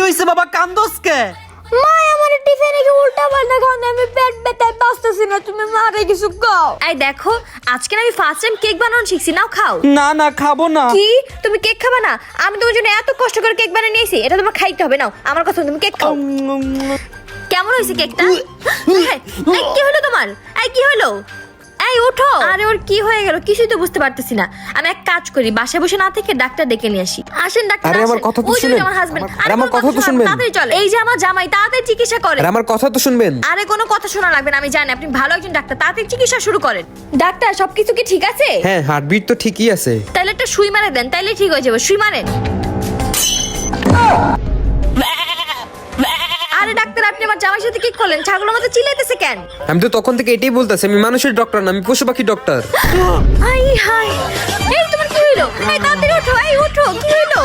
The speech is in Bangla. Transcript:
হইছে বাবা, কান্দোস কে? মা আমার টিফিনে কি উল্টা পাল্টা খাও না, আমি পেট ব্যথায় বাঁচতেছি না, তুমি মারে কিছু খাও। এই দেখো, আজকে আমি ফার্স্ট টাইম কেক বানানো শিখছি, নাও খাও। না না, খাবো না। কি তুমি কেক খাবে না? আমি তোমার জন্য এত কষ্ট করে কেক বানিয়ে নিয়েছি, এটা তোমার খাইতে হবে। নাও আমার কথা, তুমি কেক খাও। কেমন হয়েছে কেকটা? এই, কি হলো তোমার? এই কি হলো? এই ওঠো। আরে ওর কি হয়ে গেল কিছুই তো বুঝতে পারতেছি না। আমি এক কাজ করি, বাসায় বসে না থেকে ডাক্তার ডেকে নিয়ে আসি। আসেন ডাক্তার। আরে আমার আসেন। কথা তো ওই যে শুনেন। আমার হাজবেন্ড। আরে আমার কথা তো শুনবেন। তাড়াতাড়ি চলে। এই যে আমার জামাই, তাড়াতাড়ি চিকিৎসা করে। আরে আমার কথা তো শুনবেন। আরে কোনো কথা শোনা লাগবে না, আমি জানি আপনি ভালো একজন ডাক্তার, তাড়াতাড়ি চিকিৎসা শুরু করেন। ডাক্তার সবকিছু কি ঠিক আছে? হ্যাঁ, হার্টবিট তো ঠিকই আছে। তাহলে একটা সুই মারে দেন, তাইলে ঠিক হয়ে যাবে। সুই মারেন। আরে ডাক্তার, আপনি আমার জামাইয়ের সাথে কি করলেন? ছাগলের মতো চিল্লাইতেছে কেন? আমি তো তখন থেকে এটাই বলতেছি, আমি মানুষের ডক্টর না, আমি পশু পাখি ডক্টর। হাই হাই, এই তোমার কি হইলো? এই তাড়াতাড়ি ওঠো, এই ওঠো, কি হইলো?